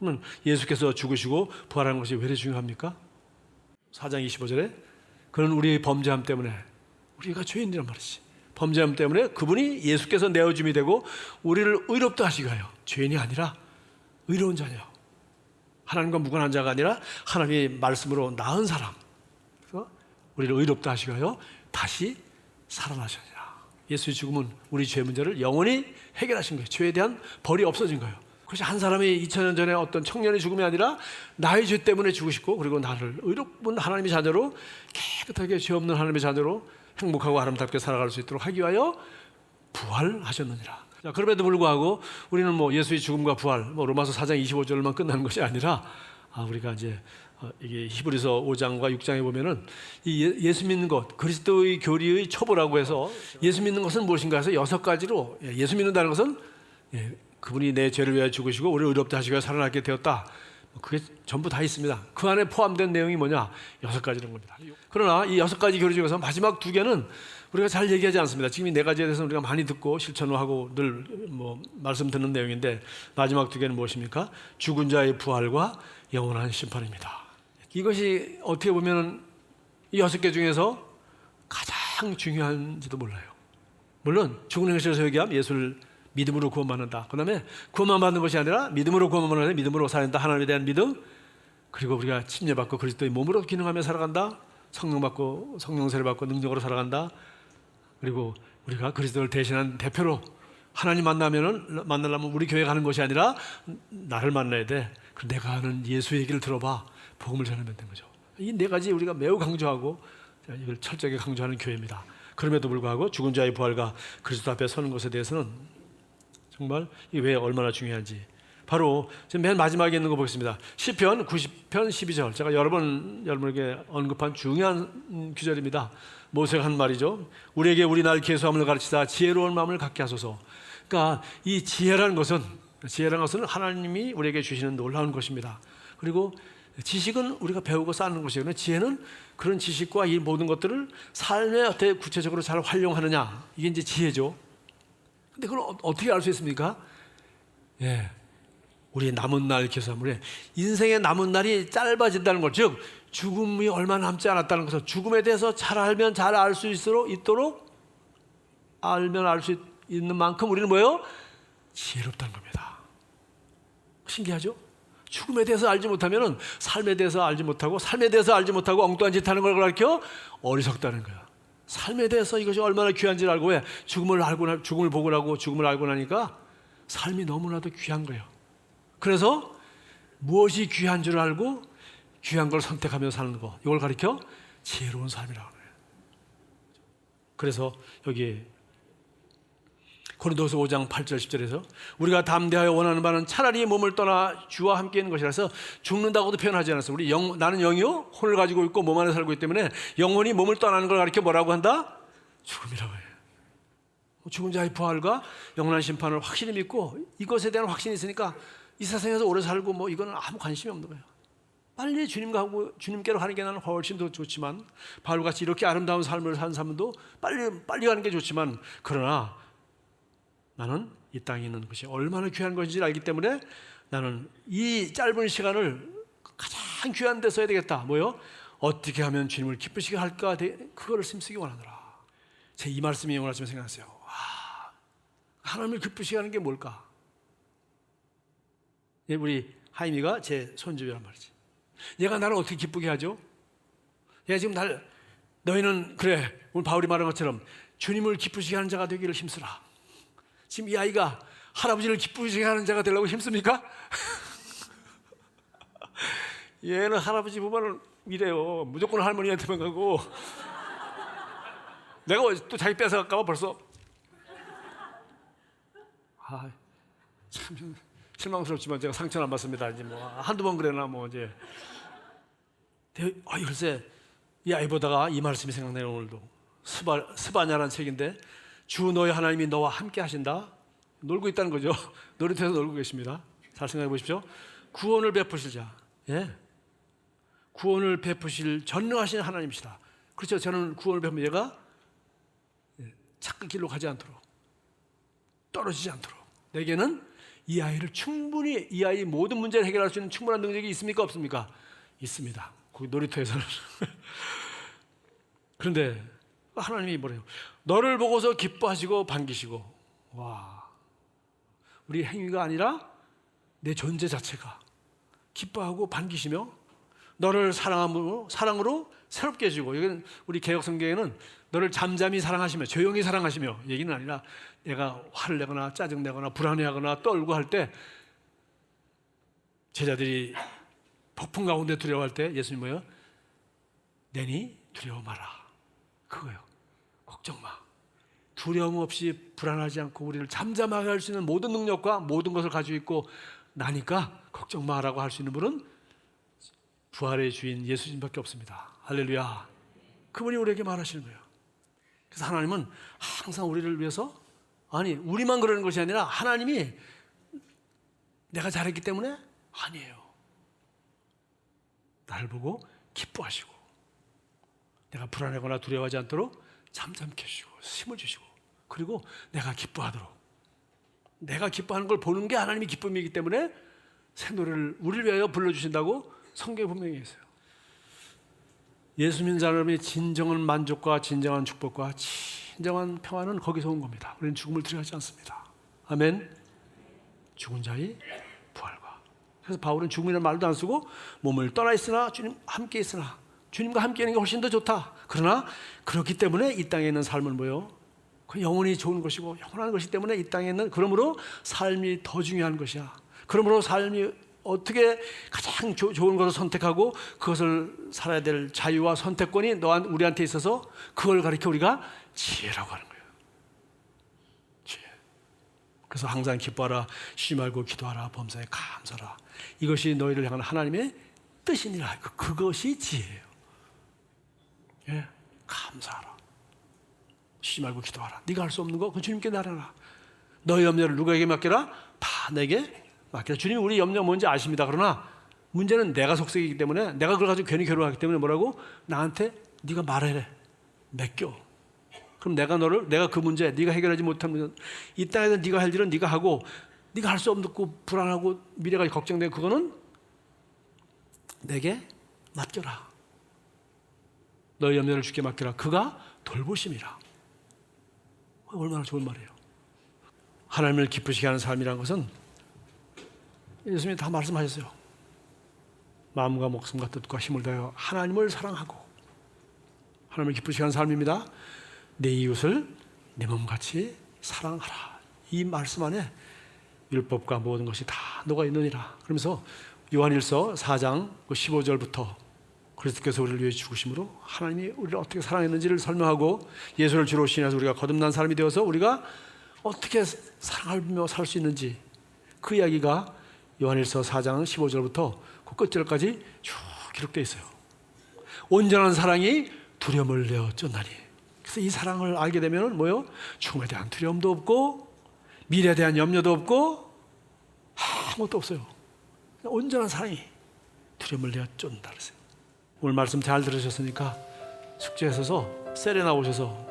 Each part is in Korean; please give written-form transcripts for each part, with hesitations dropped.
그러면 예수께서 죽으시고 부활하는 것이 왜 이렇게 중요합니까? 4장 25절에 그는 우리의 범죄함 때문에, 우리가 죄인이란 말이지, 범죄함 때문에 그분이 예수께서 내어줌이 되고 우리를 의롭다 하시게 하여, 죄인이 아니라 의로운 자녀, 하나님과 무관한 자가 아니라 하나님의 말씀으로 낳은 사람, 그래서 우리를 의롭다 하시게 하여 다시 살아나셨느니라. 예수의 죽음은 우리 죄 문제를 영원히 해결하신 거예요. 죄에 대한 벌이 없어진 거예요. 그래서 한 사람이 2000년 전에 어떤 청년의 죽음이 아니라 나의 죄 때문에 죽으시고, 그리고 나를 의롭은 하나님의 자녀로, 깨끗하게 죄 없는 하나님의 자녀로 행복하고 아름답게 살아갈 수 있도록 하기 위하여 부활하셨느니라. 자, 그럼에도 불구하고 우리는 뭐 예수의 죽음과 부활, 뭐 로마서 4장 25절만 끝나는 것이 아니라, 우리가 이제 이게 히브리서 5장과 6장에 보면은 이 예수 믿는 것, 그리스도의 교리의 초보라고 해서 예수 믿는 것은 무엇인가 해서 6가지로, 예수 믿는다는 것은 그분이 내 죄를 위하여 죽으시고 우리를 의롭다 하시고 살아나게 되었다, 그게 전부 다 있습니다. 그 안에 포함된 내용이 뭐냐? 6가지라는 겁니다. 그러나 이 6가지 교리 중에서 마지막 2개는 우리가 잘 얘기하지 않습니다. 지금 이 4가지에 대해서는 우리가 많이 듣고 실천을 하고 늘 뭐 말씀 듣는 내용인데, 마지막 2개는 무엇입니까? 죽은 자의 부활과 영원한 심판입니다. 이것이 어떻게 보면 이 6개 중에서 가장 중요한지도 몰라요. 물론 죽은 행실에서 얘기하면 예수를 믿음으로 구원받는다. 그 다음에 구원만 받는 것이 아니라 믿음으로 구원만 받는다. 믿음으로 살아간다. 하나님에 대한 믿음, 그리고 우리가 침례받고 그리스도의 몸으로 기능하며 살아간다. 성령 받고 성령세를 받고 능력으로 살아간다. 그리고 우리가 그리스도를 대신한 대표로 하나님 만나려면 우리 교회 가는 것이 아니라 나를 만나야 돼. 내가 아는 예수 얘기를 들어봐. 복음을 전하면 된 거죠. 이 4가지 우리가 매우 강조하고 이걸 철저하게 강조하는 교회입니다. 그럼에도 불구하고 죽은 자의 부활과 그리스도 앞에 서는 것에 대해서는 정말 이 왜 얼마나 중요한지, 바로 지금 맨 마지막에 있는 거 보겠습니다. 시편 90편 12절, 제가 여러 번 여러분에게 언급한 중요한 구절입니다. 모세가 한 말이죠. 우리에게 우리 날 계수함을 가르치사 지혜로운 마음을 갖게 하소서. 그러니까 이 지혜라는 것은 하나님이 우리에게 주시는 놀라운 것입니다. 그리고 지식은 우리가 배우고 쌓는 것이거든요. 지혜는 그런 지식과 이 모든 것들을 삶에 어떻게 구체적으로 잘 활용하느냐, 이게 이제 지혜죠. 근데 그걸 어떻게 알 수 있습니까? 우리 남은 날 계산물에 인생의 남은 날이 짧아진다는 것, 즉 죽음이 얼마 남지 않았다는 것을, 죽음에 대해서 잘 알면 잘 알 수 있도록 알면 알 수 있는 만큼 우리는 뭐예요? 지혜롭다는 겁니다. 신기하죠? 죽음에 대해서 알지 못하면 삶에 대해서 알지 못하고, 삶에 대해서 알지 못하고 엉뚱한 짓 하는 걸 가르쳐 어리석다는 거야. 삶에 대해서 이것이 얼마나 귀한지를 알고, 왜 죽음을 보고 나고 죽음을 알고 나니까 삶이 너무나도 귀한 거예요. 그래서 무엇이 귀한 줄 알고 귀한 걸 선택하며 사는 거, 이걸 가르쳐 지혜로운 삶이라고 해요. 그래서 여기 고린도서 5장 8절 10절에서 우리가 담대하여 원하는 바는 차라리 몸을 떠나 주와 함께 있는 것이라서 죽는다고도 표현하지 않았어요. 나는 영이요 혼을 가지고 있고 몸 안에 살고 있기 때문에 영혼이 몸을 떠나는 걸 가르쳐 뭐라고 한다? 죽음이라고 해요. 죽은 자의 부활과 영원한 심판을 확실히 믿고, 이것에 대한 확신이 있으니까 이 세상에서 오래 살고 뭐 이거는 아무 관심이 없는 거예요. 빨리 주님께로 가는 게 나는 훨씬 더 좋지만, 바울같이 이렇게 아름다운 삶을 사는 사람도 빨리 가는 게 좋지만, 그러나 나는 이 땅에 있는 것이 얼마나 귀한 것인지 알기 때문에 나는 이 짧은 시간을 가장 귀한 데 써야 되겠다. 뭐요? 어떻게 하면 주님을 기쁘시게 할까? 그거를 힘쓰기 원하노라. 제 이 말씀이 영원할 때 생각하세요. 하나님을 기쁘시게 하는 게 뭘까? 우리 하임이가 제 손주란 말이지. 얘가 나를 어떻게 기쁘게 하죠? 얘가 지금 너희는 그래, 오늘 바울이 말한 것처럼 주님을 기쁘시게 하는 자가 되기를 힘쓰라. 지금 이 아이가 할아버지를 기쁘시게 하는 자가 되려고 힘씁니까? 얘는 할아버지 보면은 이래요. 무조건 할머니한테만 가고, 내가 또 자기 뺏어갈까 봐 벌써 참 실망스럽지만 제가 상처는 안 받습니다. 이제 뭐 한두 번 그래나 뭐 이제. 글쎄 이 아이 보다가 이 말씀이 생각나요. 오늘도 스바냐라는 책인데, 주 너의 하나님이 너와 함께 하신다. 놀고 있다는 거죠. 놀이터에서 놀고 계십니다. 잘 생각해 보십시오. 구원을 베푸실 자, 구원을 베푸실 전능하신 하나님이시다. 그렇죠. 저는 구원을 베푸면 얘가 착한 길로 가지 않도록, 떨어지지 않도록, 내게는 이 아이를 충분히 이 아이 모든 문제를 해결할 수 있는 충분한 능력이 있습니까? 없습니까? 있습니다. 거기 놀이터에서는. 그런데 하나님이 뭐래요? 너를 보고서 기뻐하시고 반기시고. 와, 우리 행위가 아니라 내 존재 자체가 기뻐하고 반기시며 너를 사랑으로 새롭게 해주고. 여기는 우리 개역 성경에는 너를 잠잠히 사랑하시며 조용히 사랑하시며 얘기는 아니라 내가 화를 내거나 짜증내거나 불안해하거나 떨고 할 때 제자들이 폭풍 가운데 두려워할 때 예수님 뭐예요? 내니 두려워 마라. 그거예요. 걱정 마. 두려움 없이 불안하지 않고 우리를 잠잠하게 할 수 있는 모든 능력과 모든 것을 가지고 있고 나니까 걱정 마라고 할 수 있는 분은 부활의 주인 예수님밖에 없습니다. 할렐루야. 그분이 우리에게 말하시는 거예요. 그래서 하나님은 항상 우리를 위해서, 아니 우리만 그러는 것이 아니라 하나님이 내가 잘했기 때문에 아니에요. 나를 보고 기뻐하시고 내가 불안하거나 두려워하지 않도록 잠잠케 해주시고 힘을 주시고, 그리고 내가 기뻐하도록, 내가 기뻐하는 걸 보는 게 하나님의 기쁨이기 때문에 새 노래를 우리를 위하여 불러주신다고 성경에 분명히 있어요. 예수 믿는 사람의 진정한 만족과 진정한 축복과 진정한 평안은 거기서 온 겁니다. 우리는 죽음을 두려워하지 않습니다. 아멘. 죽은 자의 부활과. 그래서 바울은 죽음이라는 말도 안 쓰고 몸을 떠나 있으나 주님 함께 있으나, 주님과 함께 있는 게 훨씬 더 좋다. 그러나 그렇기 때문에 이 땅에 있는 삶은 뭐예요? 그 영원히 좋은 것이고 영원한 것이기 때문에 이 땅에 있는, 그러므로 삶이 더 중요한 것이야. 그러므로 삶이 어떻게 가장 좋은 것을 선택하고 그것을 살아야 될 자유와 선택권이 우리한테 있어서 그걸 가리켜 우리가 지혜라고 하는 거예요. 지혜. 그래서 항상 기뻐하라, 쉬지 말고 기도하라, 범사에 감사하라. 이것이 너희를 향한 하나님의 뜻이니라. 그것이 지혜예요. 예, 감사하라. 쉬지 말고 기도하라. 네가 할 수 없는 거 그건 주님께 나라라. 너의 염려를 누구에게 맡겨라? 다 내게 맡겨라. 주님이 우리 염려 뭔지 아십니다. 그러나 문제는 내가 속색이기 때문에, 내가 그걸 가지고 괜히 괴로워하기 때문에 뭐라고? 나한테 네가 말해래. 맡겨. 그럼 내가 그 문제, 네가 해결하지 못한 문제, 이 땅에서 네가 할 일은 네가 하고, 네가 할 수 없고 불안하고 미래가 걱정되고, 그거는 내게 맡겨라. 너의 염려를 주께 맡겨라. 그가 돌보심이라. 얼마나 좋은 말이에요. 하나님을 기쁘시게 하는 삶이라는 것은 예수님이 다 말씀하셨어요. 마음과 목숨과 뜻과 힘을 다하여 하나님을 사랑하고, 하나님을 기쁘시게 하는 삶입니다. 내 이웃을 내 몸같이 사랑하라. 이 말씀 안에 율법과 모든 것이 다 녹아 있느니라. 그러면서 요한일서 4장 15절부터 그리스도께서 우리를 위해 죽으심으로 하나님이 우리를 어떻게 사랑했는지를 설명하고, 예수를 주로 신해서 우리가 거듭난 사람이 되어서 우리가 어떻게 사랑하며 살 수 있는지, 그 이야기가 요한일서 4장 15절부터 그 끝절까지 쭉 기록되어 있어요. 온전한 사랑이 두려움을 내어 쫓나니. 그래서 이 사랑을 알게 되면 뭐요? 죽음에 대한 두려움도 없고 미래에 대한 염려도 없고 아무것도 없어요. 온전한 사랑이 두려움을 내어 쫓는다 그랬어요. 오늘 말씀 잘 들으셨으니까 숙제하셔서 셀에 나오셔서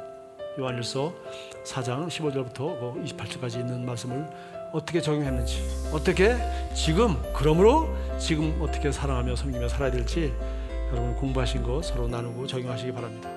요한일서 4장 15절부터 28절까지 있는 말씀을 어떻게 적용했는지, 어떻게 그러므로 지금 어떻게 사랑하며 섬기며 살아야 될지 여러분 공부하신 거 서로 나누고 적용하시기 바랍니다.